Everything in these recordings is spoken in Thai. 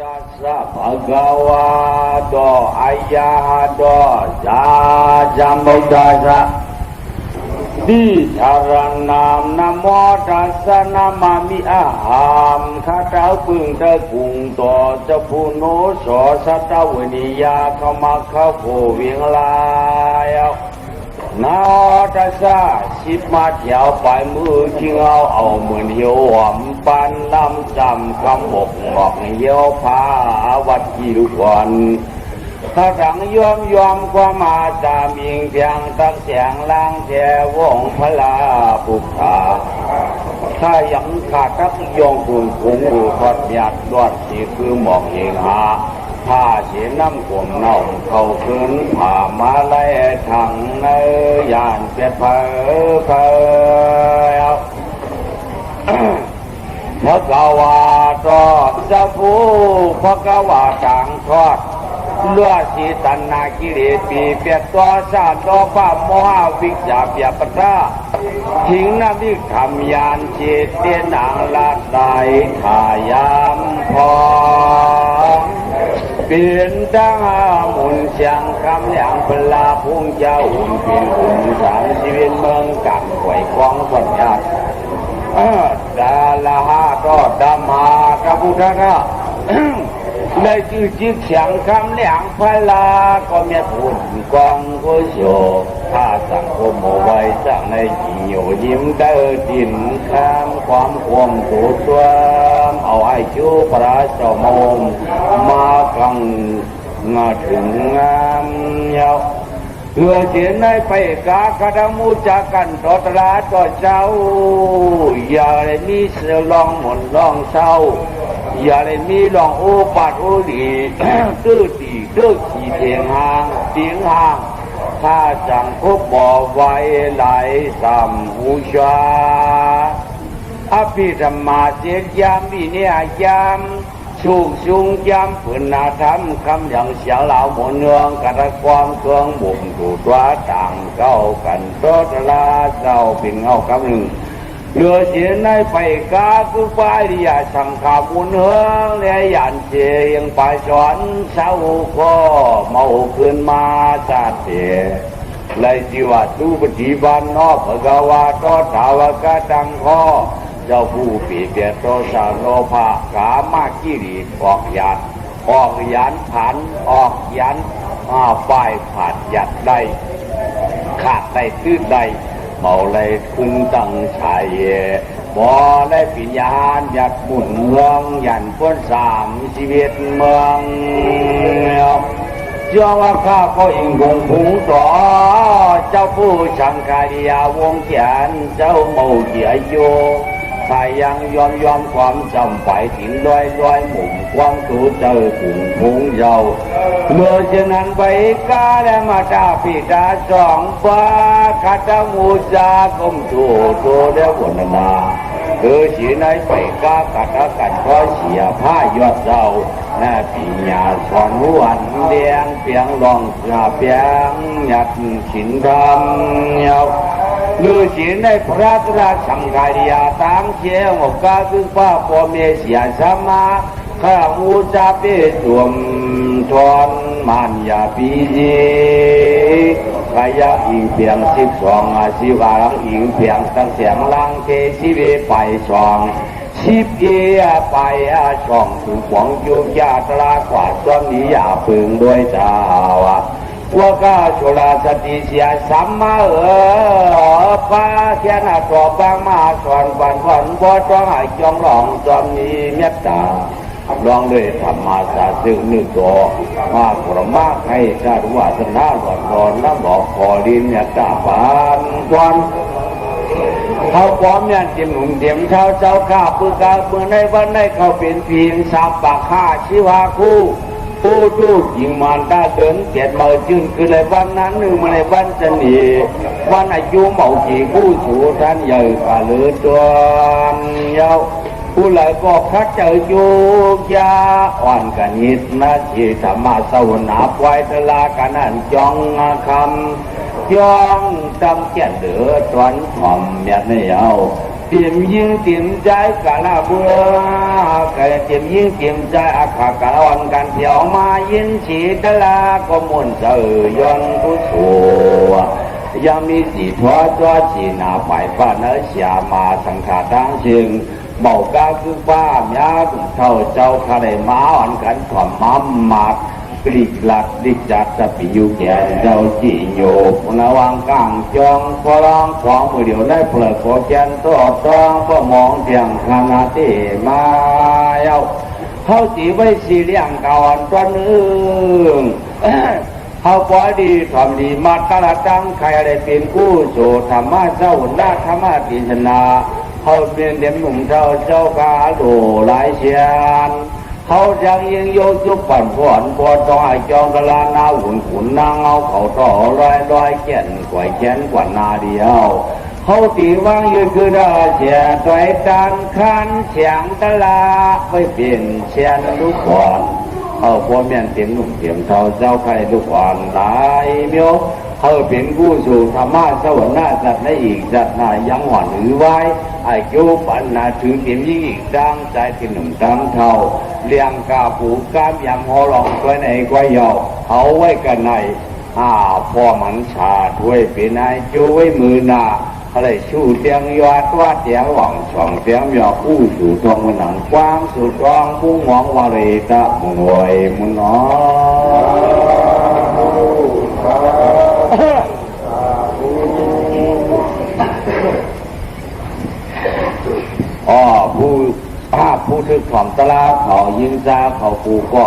ตัสสะภะคะวะโตอะระหะโตสัมมาสัมพุทธัสสะดิสารนามนะโมตัสสะนะมามิอะหังข้าเจ้าพึงได้กุงต่อเจ้าผู้โนโสสัตวนิยาเข้ามาเข้าโพเวียงลายนาตัสสะสิบมาเที่ยวไปมือชิงเอาเหมือนเหี่ยวหอมปันลำจำคำบอกงอกเหี่ยวผ้าวัดกี่ลูกวันถ้าดังยอมความมาจามิงเพียงตั้งเสียงล้างแจวงพลาปุกขาถ้ายังขาดทักยองกุ่งคงอุทอดหยาดดอดสีคือหมอกเองหาผ้าเสียน้ำกลมเน่าเขาคืนผ่ามาไล่ทางในยานเปียดเพอพระกวาทอดจะผู้พระกวาต่างทอดเลือดสีตันนากิเลสปีเปียตัวชาติโลภะโมหะวิจารเปียปตาทิ้งน้ำวิธรรมยานเจตเตียนางลาดไดขายามพอเปลี่ยนตั้งมุนเสียงคำหลังเปลาพุ่งเจ้าหุ่นเป็นหุ่นสามชีวิตเมืองกันไหวกองสัญญาดาลาฮาก็ดามาพระพุทธเจ้าได้ชื่อจิตเสียงคำหลังพลาก็มีหุ่นกองก็โยถ้าสังคมเอาไว้จากในยิ่งโยยิ้มได้ดินข้ามความความถูกตัวเอาไอ้ชูพระเจ้ามงมากังมาถึงงามยาวเพื่อเสียในไปกากระดมูจากกันตอตราต่อเจ้าอย่าได้มีเสือลองหมดลองเศร้าอย่าได้มีลองโอปัดโอดีตื้อตีตื้อขี่เตียงห่างถ้าจังพบบ่อไว้ไหลสัมหูชาอภิธรรมาเสียยามวิเนียยามชุงยามผืนนาธรรมคำอย่างเสียงเหล่าหมุนเนืองกระความเครื่องบุ่มถูกว่าต่างเก้ากันโตตลาเจ้าเป็นเงาคำหนึ่งเรือเสียในไปกาคือไปริยาสังขาบุญเฮืองและยันเจียงไปสอนเช้าก็เมาขึ้นมาจัดเสียเลยจีวัดดูปฏิบัตินอพระวาทอสาวกดังข้อเจ้าผู้ปีเปียโตสาโลภะกามากิริออกยันผันออกยันป้ายผ่านยัดได้ขาดได้ตื้นได้เมาเลยคึงตั้งชายบ่ได้ปิญญาณยัดหมุนเมืองยันพ้นสามชีวิตเมืองเจ้าว่าข้าก็อิงคงพุงต่อเจ้าผู้ชังคาริยาวงเขียนเจ้าเมาเกียโยถ้ายังยอมความจำไปถึงร้อยหมุ่มความถูเจอกุ่งพุงเยาเมื่อเช่นนั้นไปกาและมาตาพิตาสองฟ้าคาตามูจากมถูเดียววันนาสีในไปกาคาตากันก็เสียผ้ายอดเจ้าหน้าปีญาสอนวันเดียงเปียงลองเปียงหยัดฉินดำเยาฤาษีในพระราชสังฆาริยาตามเชี่ยวกาคือพระพอเมเสียสมาข้ามูจาเปตวมทอนมันยาปีจีขยะอิงเพียง12อาชีวาลังอิงเพียงตั้งเสียงลังเทชีวิตไป210ไปช่องถึงหวังยุยาตรากว่าต้นนี้อย่าพึงด้วยเจ้าวะว่าก็ชุลาสติเสียสัมมาป้าเทียนตัวบางมาสอนบันวันบ่ต้องให้จองหลองจอมนี้เมตตาลองด้วยธรรมะสาสึกนึกตัวมาประมาให้ชาติวาสนาหลอดนอนน้ำบอกขอดินเนี่ยตาปานก่อนเขาพร้อมยันเตรียมหุ่นเตรียมเช้าข้าปืนกาเมื่อในวันในเขาเป็นพีนสามปากฆ่าชิวาคู่ผู้ทูกยิงมันได้เดินเกียรติมาจื่นคือในวันนั้นหนึ่งมาในวันจันทร์วันอายุเมาจีผู้สูท่านใหญ่กาเลือตัวยาวผู้หลายก็คัดเจออยู่ยาอ่อนกันนิดนะที่ธรรมะสวนาไว้ทลากันนั่นจองคำจองจำเกียรติเดือดร้อนหอมยัดเหนียว เตรียมยิงเตรียมใจกะลาเบื่อเตรียมยิงเตรียมใจอาขากะละวันกันเที่ยวมายินฉีตะลาก็มุ่นเสือยนกุศลยังมีสีทอจอจีนาฝ่ายป้าเนื้อเสียมาสังขาตั้งชิงเบากาคือป้ายาตุ่มเท่าเจ้าคาได้มาอ่อนกันถ่อมมั่มมากกลิกหลักดิจัดจะปิยุแก่เจ้าจีโยกระวังกลางจองพอร้องของมือเดียวได้เปลือกโคแกนตัวต้องก็มองเพียงขนาดที่มาเอาเขาจีไว้สีเลี้ยงก่อนตัวนึงเขาปล่อยดีทำดีมาตลาดจังใครได้เป็นกู้โจธรรมะเจ้าหุ่นได้ธรรมะติชนาเขาเป็นเด็กหนุ่มเจ้าเจ้ากาโดหลายเชียนเขาจังยังโยกยุบปั่นผ่อนปวดต้องให้จองกะลาหน้าหุ่นขุนนางเอาเขาต่อร้อยแก่นกว่าแก่นกว่านาเดียวเขาตีวางยืนคือได้เสียตัวการคันเฉียงตะลาไม่เปลี่ยนเชียนลูกก่อนเขาพวกแม่นเตรียมหนุ่มเตรียมเท่าเจ้าใครลูกก่อนหลายเมียวเขาเป็นผู้สู่ธรรมะสวรรค์หน้าจัดในอีกจัดหน้ายังหวันหรือไว้อายุปัญนาถือเตรียมยิ่งอีกดังใจเป็นหนุ่มตามเท่าเลี้ยงกาผูกกามยำหัวหลองไว้ในก้อยเยาเอาไว้กันในพ่อมันชาถ้วยเป็นนายจูไว้มือหนาอะไรชูเตียงยอดว่าเตียงหวังช่องเตียงยอผู้สู่ตรงมันหนังกว้างสู่ตรงผู้มองวาเรตะมุนวยมุนน้อผู้ถึกถ่อมตลาเขายิงซาเขากูก็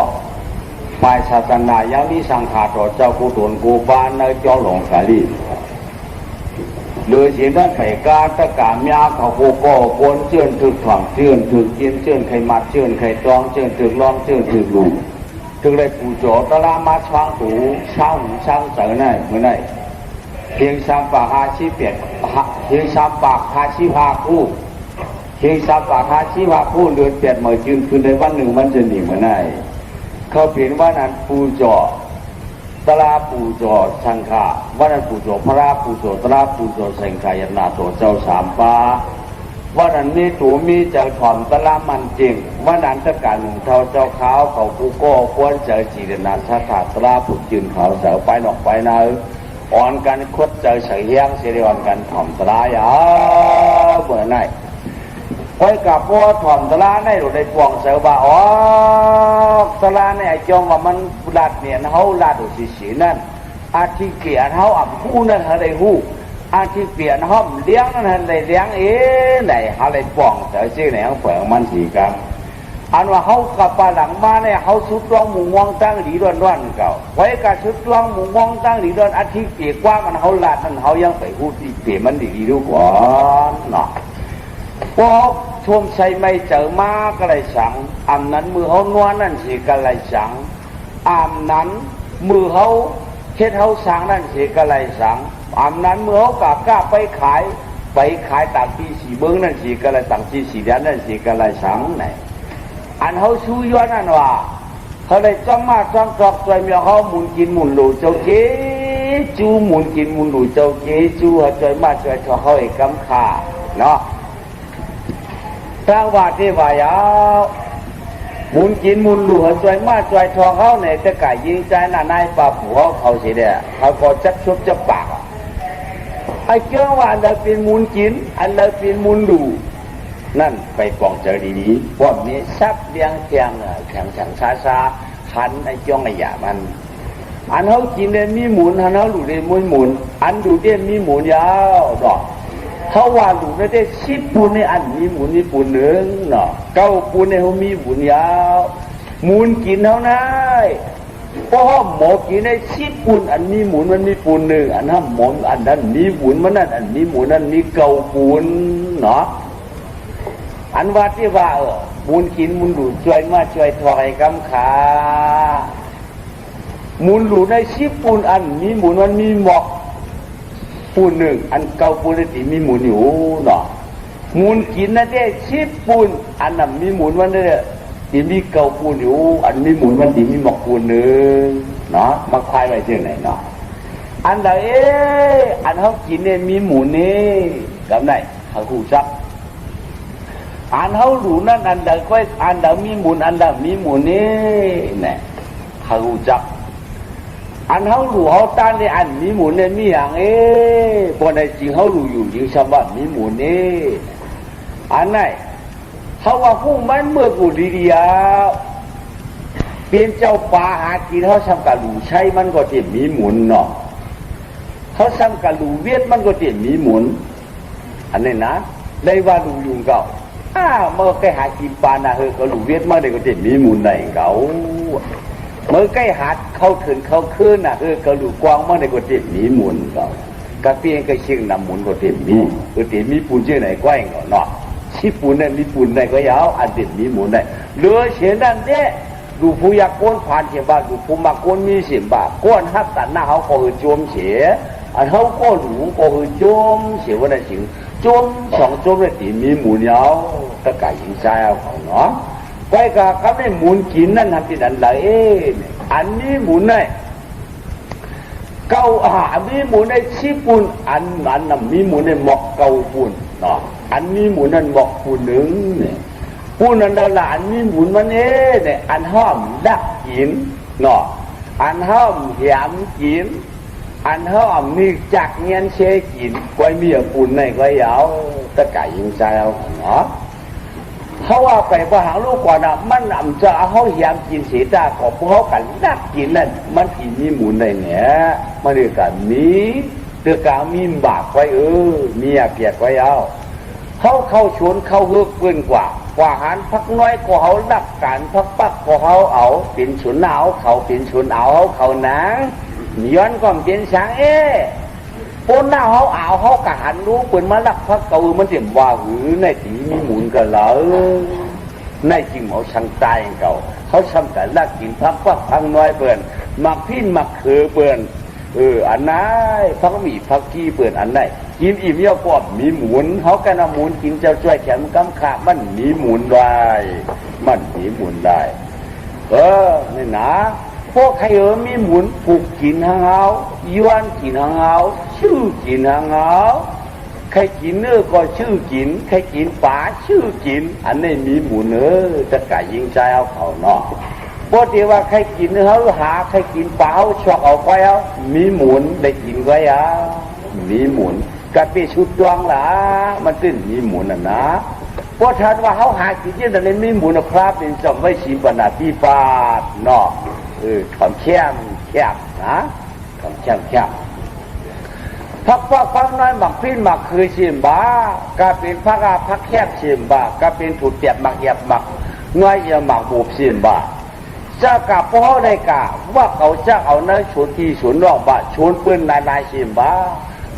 ฝ่ายศาสนายังมีสังขารต่อเจ้ากูตนกูบ้านในเจ้าหลงสาลีหรือสิ่งนั้นไปการตะการยาเขากูก็ควรเชื่อนถึกถ่อมเชื่อนถึกกินเชื่อนไข่มัดเชื่อนไข่ตองเชื่อนถึกล้อมเชื่อนถึกลูกถึงได้ผู้โจตลามาช้างตูช้างหูช้างเสือได้เมื่อไหร่เพียงสามปากหาชีเปียกเพียงสามปากหาชีพาคู่เพียงสามปากหาชีพาคู่เดือนเปียดเหมยจืนคืนในวันหนึ่งวันจะหนีเมื่อไหร่เขาเปลี่ยนว่านั้นผู้โจตลาผู้โจสังฆาว่านั้นผู้โจพระผู้โจตลาผู้โจสังขายนาโตเจ้าสามปาว่านั้นมีตัวมีเจ้าถอนตลามันจริงว่านั้นตะการหนึ่งเท่าเจ้าขาวเขาผู้ก็ควรเจอจีเดนาชาติตลาผู้จืนเขาเสือไปนอกไปนาอ่อนกันคดเจอเสียเฮียงเสียอ่อนกันถ่อมตลาเมื่อไหร่คอยกับพวกถ่อมตลาในหรือในปวงเสือบ่าอ๋อตลาเนี่ยจงว่ามันลาดเนี่ยเขาลาดอุศินั่นอาทิเกียนเขาอ่ำผู้นั่นอะไรหูอาทิเกียนเขาเลี้ยงนั่นอะไรเลี้ยงไหนอะไรปวงเสือชื่อไหนเขาเปิดมันสีกันอันว่าเขากับปลาหลังมาเนี่ยเขาชุดร้องหมูมองตั้งดีด้วนเก่าไว้กับชุดร้องหมูมองตั้งดีด้วนอาทิเกียกว่ามันเขาลาดนั่นเขายังไปพูดที่เปลี่ยนมันดีดูก่อนเนาะพอชมใส่ไม่เจอมาก็เลยสั่งอันนั้นมือเขานวลนั่นสิก็เลยสั่งอันนั้นมือเขาเช็ดเขาสั่งนั่นสิก็เลยสั่งอันนั้นมือเขากล้าไปขายต่างที่สีเบิ้งนั่นสิก็เลยต่างที่สีแดงนั่นสิก็เลยสั่งไหนอันเขาชูย้อนนั่นว่าเขาเลยจ้องมาจ้องจอกตัวเมียเขาหมุนกินหมุนหลูเจ้าเก๋จูหมุนกินหมุนหลูเจ้าเก๋จูเขาใจมาใจเขาเอกกำขาเนาะทางว่าที่ว่ายาวหมุนกินหมุนหลูเขาใจมาใจทองเขาเนี่ยจะไก่ยิงใจหน้าในป่าผัวเขาสิเดียเขาก็จับชุบจับปากไอ้เจ้าว่าอันเดียเป็นหมุนกินอันเดียเป็นหมุนหลูนั่นไปปองเจอดีๆพวกนี้ซับเลี้ยงแข็งช้าหันไอ้จ้องไอ้หยามันอันเขากินเด่นมีหมุนอันเขาหลุดเด่นมุ้ยหมุนอันดูเด่นมีหมุนยาวดอกเขาว่าหลุดได้10 ปูนในอันมีหมุนมีปูนหนึ่งเนาะ9 ปูนในเขามีหมุนยาวหมุนกินเท่านั้นเพราะหมอกินได้10 ปูนอันมีหมุนมันมีปูนหนึ่งอันนั้นหมอนอันนั้นมีหมุนมันนั่นอันมีหมุนนั่นมี9 ปูนเนาะอันว่าที่ว่ามูลกินมูลดูช่วยมาช่วยถอยกำขามูลดูใน10 ปูนอันมีหมุนมันมีหมอกปูนหนึ่งอัน9 ปูนที่มีหมุนอยู่เนาะมูลกินนั่นได้10 ปูนอันนั้นมีหมุนมันเนี่ยที่มี9 ปูนอยู่อันมีหมุนมันที่มีหมอกปูนหนึ่งเนาะมาคลายไว้ที่ไหนเนาะอันใดอันเขากินเนี่ยมีหมุนนี่กับไหนเขาคู่ซัก อันเขารู้นั่นอันใดก็อันใดมีมูลอันใดมีมูลนี่เนี่ยเขารู้จักอันเขารู้เขาตั้งในอันมีมูลเนี่ยมีอย่างพอในจริงเขารู้อยู่จริงชาวบ้านมีมูลนี่อันไหนเขาว่าผู้มันเมื่อกูดีๆเป็นเจ้าป่าหากินเขาทำกะลูใช้มันก็เต็มมีหมุนเนาะเขาทำกะลูเวียดมันก็เต็มมีหมุนอันนี้นะได้ว่าลูยุงเก่าเมื่อใกล้หากินปลานะเฮก็ลูเวียดมาได้ก็เต็มมีหมุนในเก่าเมื่อใกล้หาเข้าถึงเข้าคืนนะก็ลูกวางมาได้ก็เต็มมีหมุนเก่ากระเพียงก็เชียงนำหมุนก็เต็มมีเต็มมีปูนเชื่อไหนก้อยเนาะชิปูนนั่นมีปูนไหนก็ยาวอันเต็มมีหมุนได้เหลือเฉียนนั่นเด้ดูผู้อยากก้นผ่านเฉียบาดูผู้มาก้นมีเฉียบาก้นฮักตัดหน้าเขาก็คือโจมเฉียอันเขาก็หลูก็คือโจมเฉียวันนั้นจริงโจมสองโจมเลยตีมีหมุนยาวตะไก่ยิงใจเอาเขาเนาะไปกับเขาได้หมุนกินนั่นทำที่นั่นเลยอันนี้หมุนได้เก้ามีหมุนได้ชิปุนอันนั้นมีหมุนได้หมอกเก้าปุนเนาะอันนี้หมุนนั่นหมอกปุนหนึ่งเนี่ยผู้นั้นละอันนี้หมุนมันเนี่ยอันห้อมดักกินเนาะอันห้อมแหมกินอันห้อมมีจักเงียนเชกินไว้มีปุ่นในก็ยาวตะไก่ยิงใจเอาเนาะเขาว่าไปว่าหาลูกก่อนอ่ะมันจะเอาเขาแหมกินเสียตาของพวกเขากันดักกินนั่นมันกินมีหมุนในเนี่ยมันเรียกกันมีเตือกามีบากไว้มีเปียกไว้เอาเข้าชวนเข้าเฮือกเกินกว่าหันพักน้อยก็เขาดับการพักปักก็เขาเอาเป็นฉุนหนาวเขาเป็นฉุนเอาเขาหนังย้อนก็เป็นช้างปนหน้าเขาเอาเขากะหันรู้เปิดมาลักพักเก่ามันเสียมว่าหือในตีมีหมุนกันเลยในจริงเขาช่างตายเก่าเขาช่างแต่ลักกินพักปักพักน้อยเปิ่นมักพิ้นมักเขือเปิ่นอันไหนพักมีพักกี้เปิ่นอันไหนกินอิ่มเยอะกว่ามีหมุนเขากันเอาหมุนกินเจ้าช่วยแขนกำขามันมีหมุนได้มันมีหมุนได้นี่นะพวกใครมีหมุนผูกกินหางเอาย้อนกินหางเอาชื่อกินหางเอาใครกินเนื้อก็ชื่อกินใครกินปลาชื่อกินอันนี้มีหมุนจะไก่ยิงใจเอาเขาเนาะพวกที่ว่าใครกินเนื้อเขาหาใครกินปลาเขาชอบเอาไปเอามีหมุนได้กินก็ยามีหมุนกะปิชุดดวงล่ะมันขึ้นมีหมุนนะเพราะท่านว่าเขาหากินยังแต่เล่นมีหมุนครับเป็นจำไว้ชีปนาปีปาดเนาะขำแช่มแคบนะขำแช่มแคบพักฟังน้อยหมักพิ้นหมักคือชิมบ้ากะเป็นพักแคบชิมบ้ากะเป็นถูกเตียบหมักเอียบหมักน้อยเอียบหมักบูบชิมบ้าจะกะพ่อได้กะว่าเขาจะเอาเนื้อชนที่ชนรอบบ้าชนปืนนายชิมบ้า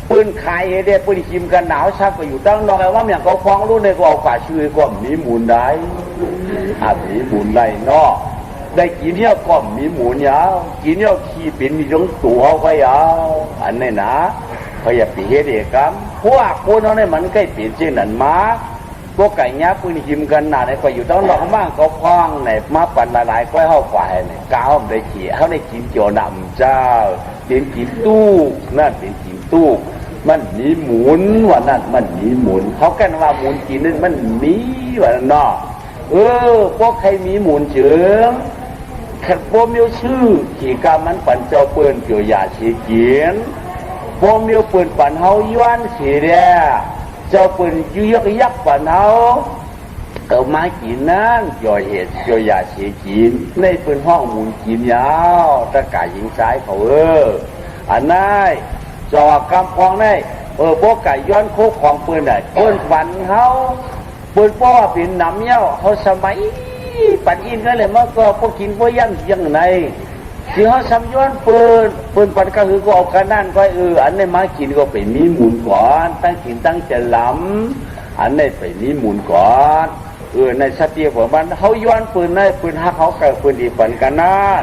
ปืนขายเด็กปืนชิมกันหนาวชักไปอยู่ตั้งนอกแต่ว่าอย่างเขาฟ้องรู้ในก็เอาฝ่าชื่อก็มีหมุนได้มีหมุนได้นอกได้กินเนี่ยก็มีหมุนยาวกินเนี่ยขี้เป็นมีตรงตัวเขาก็ยาวอันนี้นะเขาอยากปีเด็กครับพวกคนเขาเนี่ยมันใกล้เปลี่ยนเช่นนั้นมาพวกไก่เนี้ยปืนชิมกันหนาในก็อยู่ตั้งนอกบ้างเขาฟ้องในมาปั่นหลายๆก็เข้าฝ่ายเนี่ยก้าวได้ขี่เขาได้กินเจียวดำเจ้าเป็นกินตู้นั่นเป็นกินตู้มันมีหมุนว่านั่นมันมีหมุนเขากันว่าหมุนกินนั่นมันมีว่านั่นเนาะพวกใครมีหมุนเจืองขัดพวกมีชื่อขี่กามันปั่นเจ้าเปิ้นเกี่ยวยาชีเกียนพวกมีเปิ้นปั่นเฮาย้อนเสียเดียเจ้าเปิ้นยักปั่นเฮาเอามากินนั่นเกี่ยวเหตุเกี่ยวยาชีกินในเปิ้นห้องหมุนกินยาวตะกายยิงซ้ายเขาอันนั้นจอกำพองได้พวกไก่ย้อนโคกของปืนได้ปืนฝันเขาปืนป้อเป็นหนำเย้าเขาสมัยปันอินก็เลยมันก็พวกกินพวกย่ำยังไงที่เขาซ้ำย้อนปืนปันก็คือก็เอากันนั่นก็อันนี้มากินก็ไปมีหมุนก่อนตั้งกินตั้งจะล้ำอันนี้ไปมีหมุนก่อนในสติของมันเขาย้อนปืนได้ปืนฮักเขาเกิดปืนดีปันกันนั่น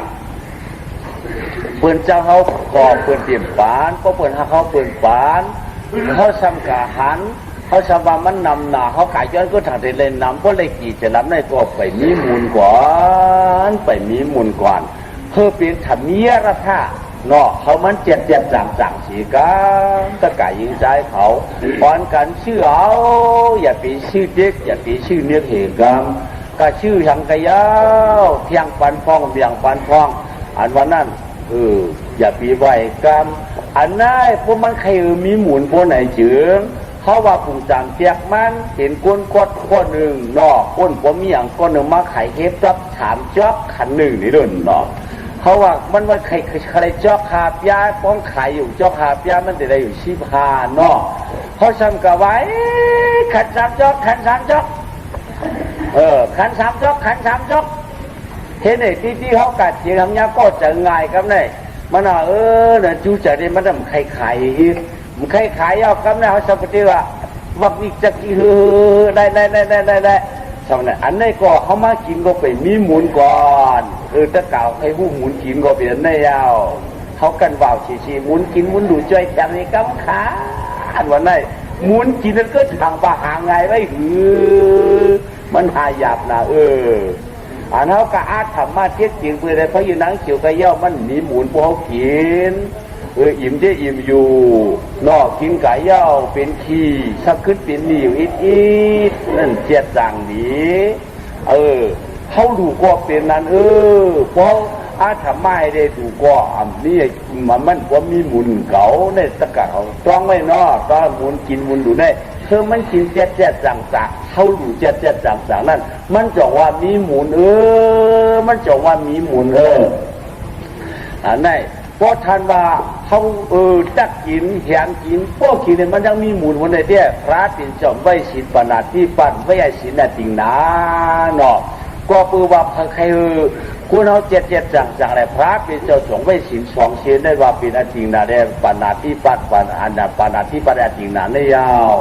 ปืนเจ้าเขาก่อปืนเตรียมปานเพราะปืนเขาปืนปานเขาซ้ำกะหันเขาสบามันนำหนาเขาขายย้อนก็ทางเล่นนำเพราะเลยกี่จะรับในก็ไปมีมูลก่อนไปมีมูลก่อนเพื่อเป็นธรรมียรธา เนาะเขามันเจ็บจังสีกันตะกายยิงใจเขาป้อนกันชื่อเอาอย่าไปชื่อเด็กอย่าไปชื่อเนื้อเหตุกันก็ชื่อทางกะยาวเพียงปันพองเพียงปันพองอันวันนั้นอย่าไปไหวกันอันนั้นพวกมันใครมีหมุนพวกไหนจืงเขาว่าปุ่งจางเตียกมันเห็นก้นกดข้อหนึ่งเนาะก้นผมมีอย่างก้อนหนึ่งมาไข่เฮ็บจับถามจับขันหนึ่งนี่เดินเนาะเขาว่ามันว่าใครจอกขาบยาป้องไข่อยู่จอกขาบยามันจะได้อยู่ชีพาเนาะเขาทำกะไว้ขันสามจอกขันสามจอกขันสามจอกขันสามจอกเห็นไหมที่เขากัดเสียงทำยาก็จะง่ายกับเนี่ยมันเนี่ยจูจะได้มันทำไข่มันไข่เอากับเนี่ยเขาสมมติว่าวักนิจักกี่ได้สมัยอันนี้ก็เขามากินก็ไปมีหมุนก่อนถ้าเก่าให้ผู้หมุนกินก็เปลี่ยนได้ยาวเขากันว่าวชีหมุนกินหมุนดูใจจังในกำขาอันวันไหนหมุนกินนั้นก็ทางปะหางไงไว้มันหายหยาบนะอันเขาก็อาจทำมาเทียบจริงเพื่อได้เพราะอยู่นังเขียวกระเย้ามันมีหมุนพวกกินอิ่มได้อิ่มอยู่นอกกินไก่เย้าเป็นขี้ชักขึ้นเป็นหนีวอีดนั่นเจียดจางนี้เขาดูก็เป็นนั้นเพราะอาทำไม่ได้ดูก็อันนี้มันว่ามีหมุนเก่าในตะกะเขาต้องไว้นอกต้องหมุนกินหมุนดูได้มันกินเจียดจางเขาดูเจียดจางนั่นมันจะว่ามีหมุนมันจะว่ามีหมุนอันนี้เพราะท่านว่าเขาจักกินเหียนกินพวกกินเนี่ยมันยังมีหมุนวันไหนเดียพระตินจอมไว้ศีลปนาที่ปั่นไว้ไอ้ศีลน่ะติงนาเนาะก็ปือว่าใครคุณเอาเจ็ดจังอะไรพระเป็นเจ้าสงไว้ศีลสองศีลได้ว่าเป็นอติงนาได้ปนาที่ปั่นปั่นอันนั้นปนาที่ปั่นอติงนาได้ยาว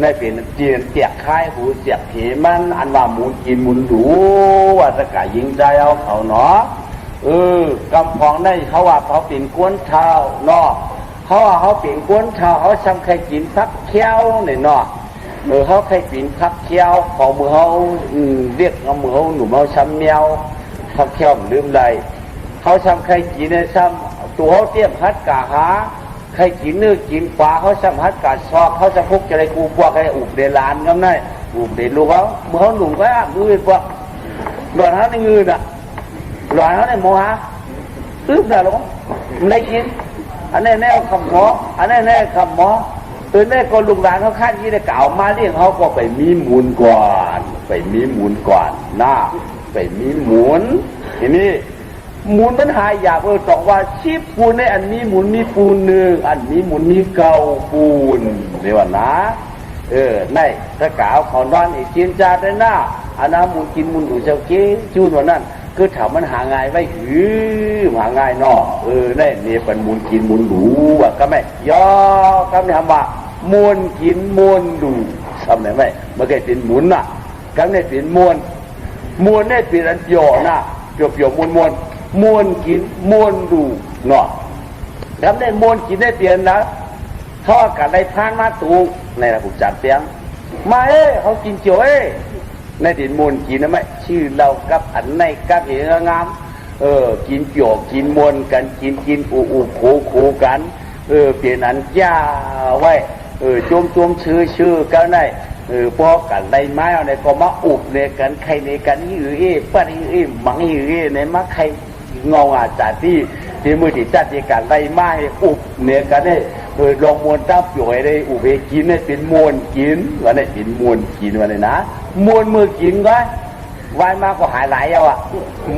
ในเป็นเจียนเจียกคายหูเจียกเหมันอันว่าหมุนกินหมุนดูว่าจะกะยิงใจเอาเขาเนาะกำพองได้เขาว่าเขาเป็นก้นเท้าเนาะเขาว่าเขาเป็นก้นเท้าเขาทำใครกินพักเคี้ยวเนี่ยเนาะเขาใครกินพักเคี้ยวของมือเขาเรียกเอามือเขาหนุ่มเขาช้ำเมียวพักเคี้ยวลืมไรเขาทำใครกินในซ้ำตัวเขาเตี้ยมพัดกะหาใครกินเนื้อกินปลาเขาซ้ำพัดกะซอกเขาจะพุกจะอะไรกูพวกใครอุบเดลานก็ได้อุบเดลูกเขาเมื่อเขาหนุ่มก็มือพวกหลอนเขาในเงินอ่ะหลอนเขาในโมหะตึ๊บได้หรอไม่ได้กินอันนี้แน่คำหมออันนี้แน่คำหมอแน่ก็ลูกหลานเขาขั้นยี่ได้กล่าวมาเรื่องเขาก็ไปมีหมุนก่อนไปมีหมุนก่อนหน้าไปมีหมุนทีนี้หมุนมันหายอยากต้องว่าชีพปูนในอันนี้หมุนมีปูนหนึ่งอันนี้หมุนมีเก่าปูนเดี๋ยวนะในถ้ากล่าวเขานอนอีกจินจาได้หน้าอันนั้นหมุนกินหมุนดูเจ้าเกี้จูนวันนั้นคือถามมันหาง่ายไว้หาง่ายนอได้เนี่ยเป็นมูลกินมูลดูว่าก็ไม่ย่อก็ไม่ทำว่ามูลกินมูลดูทำไหนไม่เมื่อกี้เป็นมูลน่ะก็ไม่เป็นมูลได้เป็นอันโยน่ะโยมูลกินมูลดูเนาะทำได้มูลกินได้เปลี่ยนนะเขาอากาศได้พานมาตูในระบบจัดเตียงมาเขากินเจียวในดินมูลกินนะไหมชื่อเรากับอันในกับเห็นงามกินเกี่ยวกินมวลกันกินคูกันเปลี่ยนอันย่าไว้จุ่มชื่อกันได้พอกันในไม้เอาในก็มาอุบในกันใครในกันยื้อปั้นยื้อมังยื้อในมาใครเงาจัดที่มือที่จัดที่กันในไม้อุบเนี่ยกันได้ลงมวลตั้งอยู่ให้ได้อุบให้กินเนี่ยเป็นมวลกินวันนี้เป็นมวลกินวันนี้นะมวลมือกินก็วายมากกว่าหายหลายเอา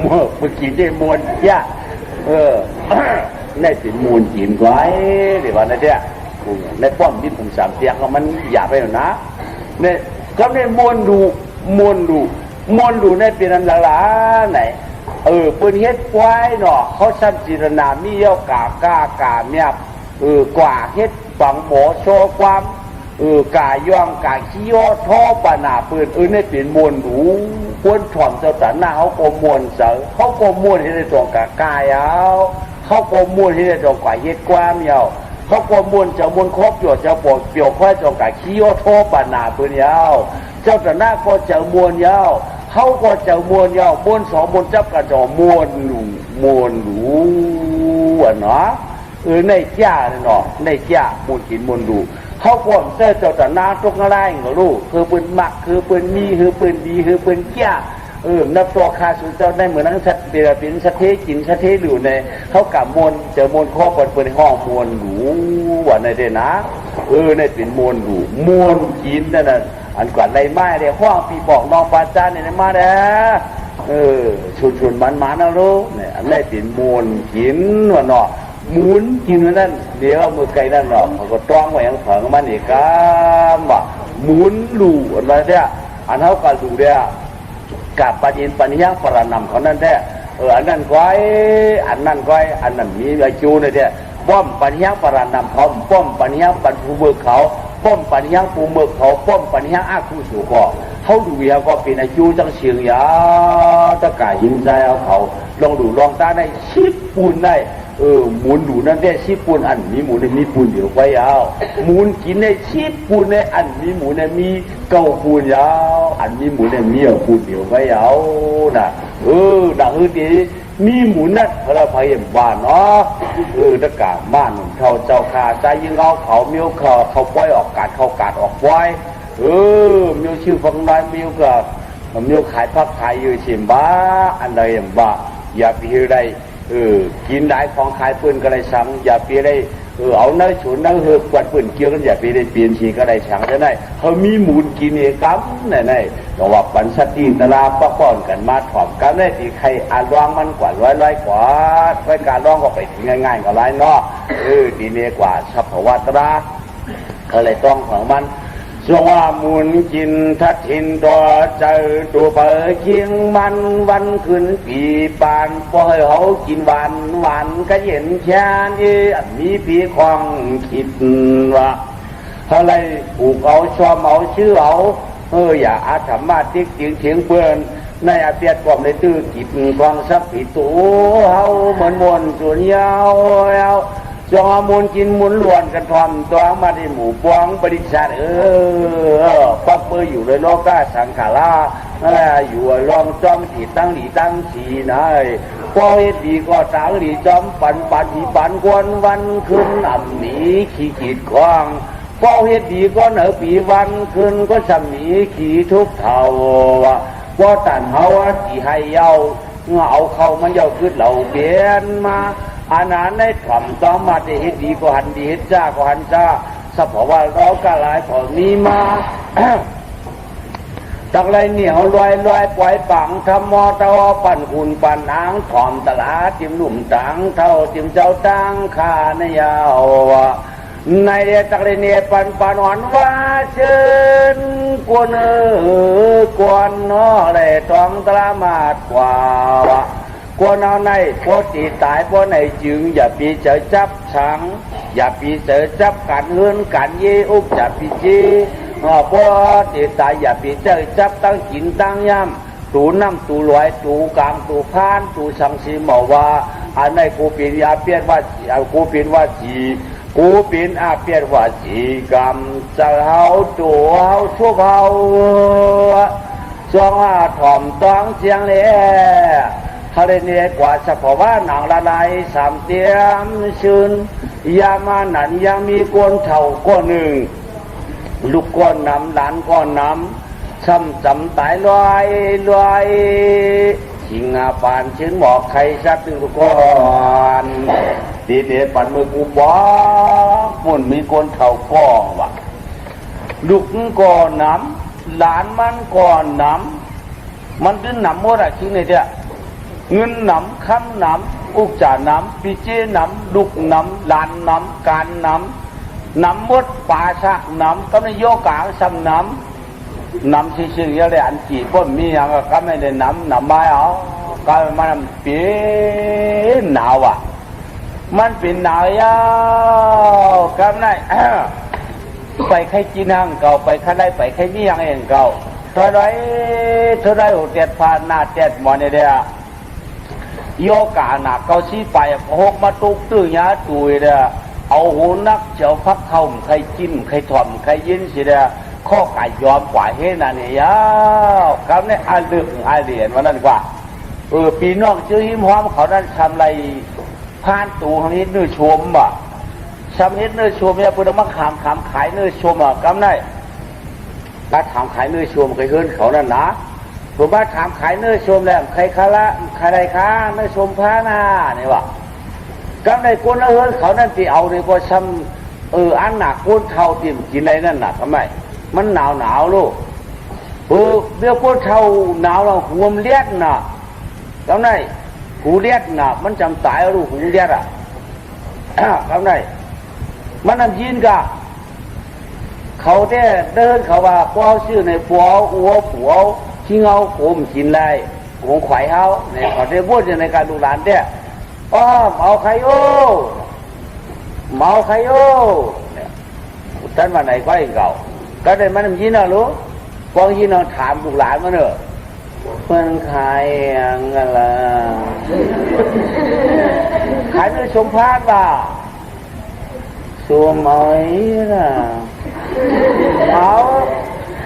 มือกินได้มวลยะในเป็นมวลกินไว้เดี๋ยววันนี้เนี่ยในป้อมที่ผมสามเตียงมันหยาบไปหน่อยนะเนี่ยก็ในมวลดูในเป็นอันละล้าไหนปืนเฮ็ดไว้เนาะเขาชั้นจิรนามีเย้ากาเนี่ยกว่าเฮ็ดฝังหมอโชความกาย่องกาขี้ยอท่อปนาปืนในเป็นมวลดูควรถ่อมเจ้าสันหน้าเขาโกมวลเสือเขาโกมวลที่ในตรงกายเอาเขาโกมวลที่ในตรงกว่าเฮ็ดความเยาเขาโกมวลเจ้ามวลครบอยู่เจ้าปวดเปี่ยวค่อยตรงกาขี้ยอท่อปนาปืนเยาเจ้าสันหน้าก็เจ้ามวลเยา เขาก็จะมวนยาวมวนสองมวนจับกันจะมวนหลูมวนหลูอ่ะเนาะในจ้าเนาะในจ้ามวนกินมวนดูเขาพ่นเส้เจ้าแต่นาตรงอะไรเหรอลูกคือปืนหมักคือปืนมีคือปืนดีคือปืนจ้านับตัวคาสุเจ้าได้เหมือนนั้นชัดเปลี่ยนเป็นชัดเทกินชัดเทหลูในเขากับมวนเจอมวนข้อเปิดห้องมวนหลูว่าในเดนะในเป็นมวนหลูมวนกินนั่นน่ะอันกว่าไรไม้เดี๋ยวห้องปีบอกน้องปาจานเนี่ยมาเด้ชุนมันนะลูกเนี่ยอันนี้เป็นมวนกินว่าเนาะหมุนกินนั่นเดี๋ยวมือไก่นั่นเนาะเขาก็ต้องไว้ยังเผิงมันอีกครับว่าหมุนหลูอะไรเนี่ยอันเขาก็ดูเนี่ยกับปัญญาปัญญาปรานำเขานั่นแท้อันนั้นก้อยอันนั้นก้อยอันนั้นมีอาจูเนี่ยแท้ป้อมปัญญาปรานำเขาป้อมปัญญาปันภูเบิกเขาป้อมปัญญาภูเบิกเขาป้อมปัญญาอาคูสู่ก่อเขาดูยาก็เป็นอาจูจังเชียงยาตะกายหินใจเอาเขาลองดูลองตาได้ชิบปูนได้หมุนดูนั่นได้ชิบปูนอันมีหมุนมีปูนเดี๋ยวไว้ยาวหมุนกินได้ชิบปูนในอันมีหมุนมีเก้าปูนยาวอันมีหมุนมีเอาปูนเดี๋ยวไว้ยาวนะดังดีมีหมุนนั่นพระพายบ้านเนาะตะกาบ้านเขาเจ้าขาใจยิงเขาเมียวเขาปล่อยออกกาดเขากาดออกปล่อยเมียวชื่อฟังได้เมียวก็เมียวขายพักขายอยู่ชิมบ้าอันใดอย่างบ้าอย่าไปเฮได้กินได้ของขายปืนก็ได้สั่งอย่าไปได้เอาเนื้อฉุนเนื้อเหือกกวาดปืนเกี่ยวกันอย่าไปได้เปลี่ยนชีก็ได้สั่งจะได้เขามีหมุนกินเองครับนี่แต่ว่าปันสติตลาปะป้อนกันมาถอมกันได้ที่ใครอ่านร้องมันกว่าร้อยกว่าไว้การร้องก็ไปถึงง่ายๆก็ไรเนาะดีเนียกว่าสัพพวัตราเขาเลยต้องของมันสวามุนกินทัดทินตัวเจอตัวเปิดเคียงมันวันขึ้นปีปานพอให้เขากินหวานก็เย็นแค่นี้มีพี่ความคิดว่าอะไรผูกเอาชอบเอาชื่อเอาอย่าอาถรรมาติ๊กเถียงเพื่อนในอาเปียดความในตื้อกิบความสับผิดตัวเขาเหมือนมนส่วนยาวจงมุนกินมุนล้วนกันทอมตัวมาที่หมู่ปวงบริษัทปักเบอร์อยู่เลยโลกาสังขาราอยู่ลองจอมถีตั้งหลีตั้งสีนายพอเฮ็ดดีก็ตั้งหลีจอมปันหีปันกวนวันขึ้นอ่ำหนีขี้ขีดควางพอเฮ็ดดีก็เหนือปีวันขึ้นก็สำหนีขี้ทุกเท่าพอตันเฮาที่ให้เย้าเอาเข้ามันเย้าขึ้นเหล่าเปลี่ยนมาอาณาได้ทำต้องมาได้เฮ็ดดีก็หันดีเฮ็ดจ้าก็หันจ้าสภาวะเราก็หลายพอนี้มาตักไรเหนียวลอยปล่อยปังทำมอตะวปั่นหุ่นปั่นหางถอมตลาจิ้มหนุ่มตังเท่าจิ้มเจ้าตังขาในยาวในเดตักไรเนียปันหอนว่าเชิญกวนน้อเลยต้องตรามาดกว่ากวนเอาในโคตีตายเพราะในจึงอย่าปีเจอจับฉังอย่าปีเจอจับกันเฮือนกันเยอุบอย่าปีจีเพราะตีตายอย่าปีเจอจับตั้งกินตั้งย่ำตูน้ำตูลอยตูกลางตูพานตูสังสีหมอว่าอันในกูปีนยาเปียนว่ากูปีนว่าจีกูปีนอาเปียนว่าจีกรรมจะเฮาตัวเฮาทุกเฮาจงถ่อมต้องเสียงเลยเขาได้เนียกว่าเฉพาะว่าหนังละลายสามเตียมชื่นยามาหนันยังมีก้นเท่าก้นหนึ่งลูกก้นน้ำหลานก้นน้ำช้ำจำตายลอยชิงอาปานชื่นหมอกใครสักตึงทุกคนดีเดปันมือกูบอกมันมีก้นเท่าก้องวะลูกก้นน้ำหลานมันก้นน้ำมันดึงน้ำหมดอะชิงเนี่ยเจ้าเงินน้ำค้ำน้ำอุกจ่าน้ำปีเจน้ำลูกน้ำลานน้ำการน้ำมดป่าชะน้ำก็ไม่โยกางซ้ำน้ำสิ่งๆอะไรอันจีบมีอย่างก็ไม่ได้น้ำไม้เอาก็มันเป็นหนาวมันเป็นหนาวยาวก็ไม่ไปใครกินห้างเก่าไปใครได้ไปใครมีอย่างเองเก่าเท่าไรหัวเตียดผ่านหน้าเตียดหมอนเนี่ยโยกาหนักเขาชี้ไปหกมาตุกตื้อยาตุยเด้อเอาหูนักเจ้าพักเข้าใครจิ้มใครถ่อมใครยินสิเด้อ ข้อไก่ยอมกว่าเฮ็ดนั่นเนี่ยยาวคำนี้อาลึกอาเหรียญวันนั้นกว่าปีนอกชื่อหิมหอมเขานั้นทำไรพานตูทางนี้เนื้อชมบ่ชำเฮ็ดเนื้อชมเนี่ยเพิ่นมาขามขายเนื้อชมอ่ะกำได้ถ้าถามขายเนื้อชมเคยเฮิรนเขานั่นนะผมว่าถามขายเนื้อชมแล้วใครคาละใครค้าเนื้อชมพาหน้าเนี่ยว่ากำได้ก้นเฮิรนเขานั่นที่เอาเนี่ยก็ช้ำอันหนักก้นเท่าที่กินอะไรนั่นน่ะทำไมมันหนาวลูกเดี๋ยวก้นเท่าหนาวเราหัวมันเลี้ยนน่ะกำได้หูเลี้ยนน่ะมันจำตายลูกหูเลี้ยนอ่ะกำได้มันนั่นยินกะเขาได้เดินเขาว่าพวกชื่อในปัวอัวผัวที่เงาโกมกินไรของขวายเขาเนี่ยเขาได้พูดในการดูหลานเนี่ยเมาใครโอ้เมาใครโอ้เนี่ยท่านมาไหนก็เองเก่าก็ได้มันยินนะลูกพวกยินเราถามดูหลานมาเนอะเพื่อนขายอะไรขายเนื้อชมพานป่ะสวมเอาไอ้น่ะเอา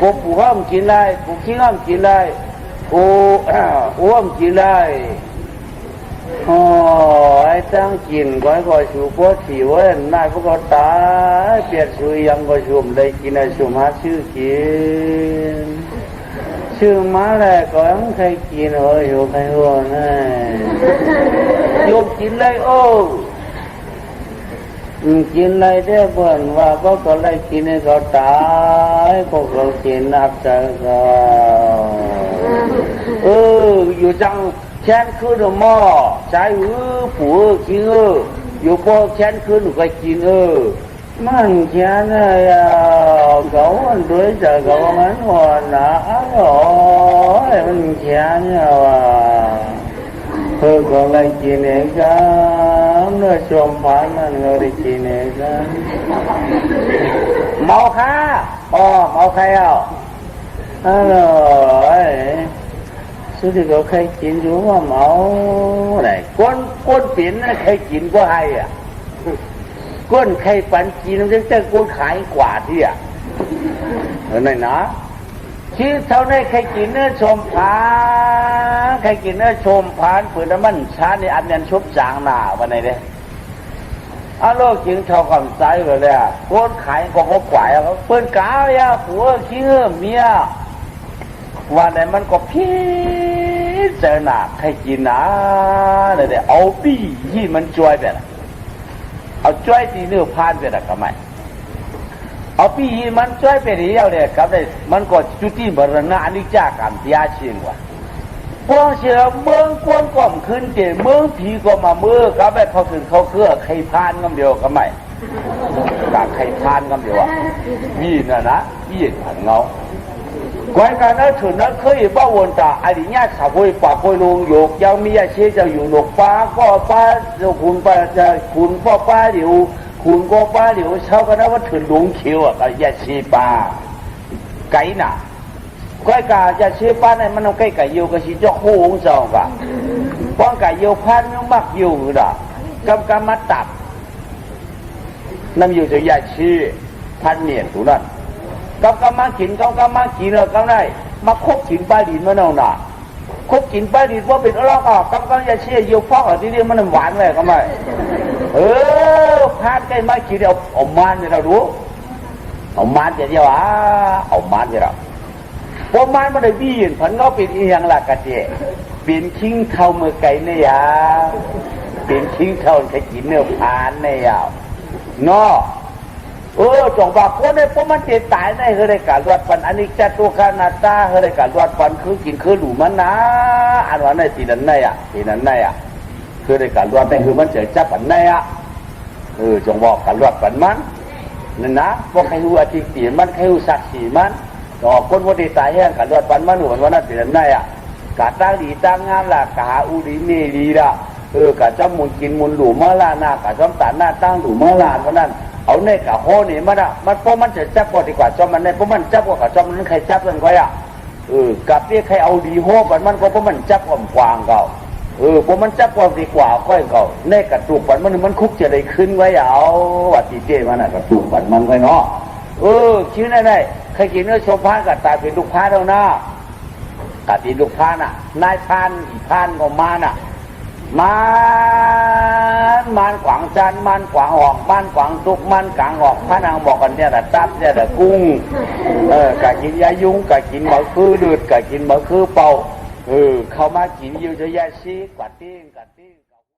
กูปูห้ามกินได้กูขี้ห้ามกินได้กูอ้วมกินได้โอ้ไอ้ตั้งกินก็ชูพวกที่ว่าน่าพวกเขาตายเปลี่ยนชื่อยังก็ชูมได้กินได้ชูมาชื่อกินชื่อมาแล้วก็ยังใครกินอยู่ใครหัวนี่โยมกินเลยโอ้กินอะไรได้เพื่อนว่าพวกเขาได้กินให้เขาตายพวกเขากินนักใจเขาอยู่จังแค้นคืนหม้อใจผัวกินอยู่พอแค้นคืนก็กินมันแค้นอะไรเขาด้วยใจเขามันหัวหนามันแค้นว่าก็ได้กินเองกันเนื้อชมพานนั่นก็ได้กินเองกันเมาค่ะเมาใครอร่อยสุดที่เขาใครกินอยู่ว่าเมาไหนก้นปิ่นนะใครกินก็ให้ก้นใครปันกินมันจะก้นขายกว่าที่นั่นนะที่เท่านั้นใครกินเนื้อชมพานใครกินเนื้อชมพานฝืนน้ำมันชาในอันยันชุบจางหนาวันไหนเด้โลกจริงเท่ากับใจเลยโคตรขายก็เขาขวายเขาเปิ้นกาวย่าผัวขี้เมียวันไหนมันก็พี่เจอหนาใครกินนะเนี่ยเอาปี้ที่มันจ่วยแบบเอาจ่วยตีเนื้อพานแบบก็ไม่เอาปีมันช่วยไปเรียวเลยครับเลยมันก็จุดที่บรรณานิจากรรมที่อาชีพว่าพวกเชื่อเมืองกวนก่อมขึ้นเจเมืองผีก็มาเมื่อครับไปเขาถึงเขาเครือใครพานกันเดียวก็ไม่จากใครพานกันเดียวมีนะมีผันเงาก่อนการนั้นถึงนั้นเคยบ้าวนตาอดีตญาติสาวคุยป่าคุยลงโยกยังมีอาชีพจะอยู่หนกป้าก็ป้าจะคุณป้าจะคุณพ่อป้าเดี๋ยวคุณก็ป้าเดี๋ยวเช้าก็ได้ว่าถึงหลงเขียวก็อย่าชีปาไก่น่ะก้อยกาอย่าชีปาในมันต้องใกล้ไก่เยียวก็ชีเจ้าโค้งเจ้ากะป้องไก่เยียวพันยังมักเยียวด่ากำมาตับน้ำอยู่จะอย่าชีพันเนียนถูนั่นกำมากินกำมากินเลยกำได้มาคบกินปลาดินมันเอาหน่าคบกินปลาดินว่าเป็นอะไรก็กำอย่าชีเยียวฟอกที่นี่มันหวานเลยก็ไม่พานใกล้มากี่เดียวเอามันเนี่ยเรารู้เอามันเดียวเอามันเดียวพอมันมันได้บีนผันก็เป็นอีหยังละกะเจเป็นทิ้งเท่ามือไก่เนี่ยเป็นทิ้งเท่าใครกินเนื้อพานเนี่ยเนาะจงบอกคนในพวกมันเจ็บตายในเฮได้การรวดฟันอันนี้จะตัวขนาดตาเฮได้การรวดฟันคือกินคือหลูมันนะอันว่าในตีนั้นในตีนั้นในคือได้การรวดในคือมันเจอจับอันในจงบอกกันรวดปันมันนั่นนะพวกใครรู้อาชีพตีมันใครรู้ศักดิ์ศรีมันก็คนวันที่ตายแห้งกันรวดปันมันหวนวันนั้นเป็นนั่นได้กะตั้งดีตั้งงามละกะหาอุริเมรีละกะจำมุนกินมุนหลูมาลาหน้ากะจำตาหน้าตั้งหลูมาลาเพราะนั้นเอาในกะโหนี่มันมันเพราะมันจะจับกว่าดีกว่าจอมมันในเพราะมันจับกว่าจอมนั้นใครจับกันก็กับเรียกใครเอาดีโหมันก็เพราะมันจับความกว้างเขาพอมันจับความดีกว่าค่อยเขาแน่กระตุกมันคุกจะได้ขึ้นไว้เอาวัดที่เจมันกระตุกมันไว้เนาะชื่อไหน เคยกินเนื้อชมพานกับตายเป็นลูกพานแล้วนะกติลูกพานอ่ะนายพานอีพานของมันอ่ะมันขวางจันมันขวางออกมันขวางตุกมันกลางออกพระนางบอกกันเนี่ยแต่ตับเนี่ยแต่กุ้งกะกินยายุงกะกินมะคือดืดกะกินมะคือเป่าเขามากินอยู่จะยาซีกว่าติ้ง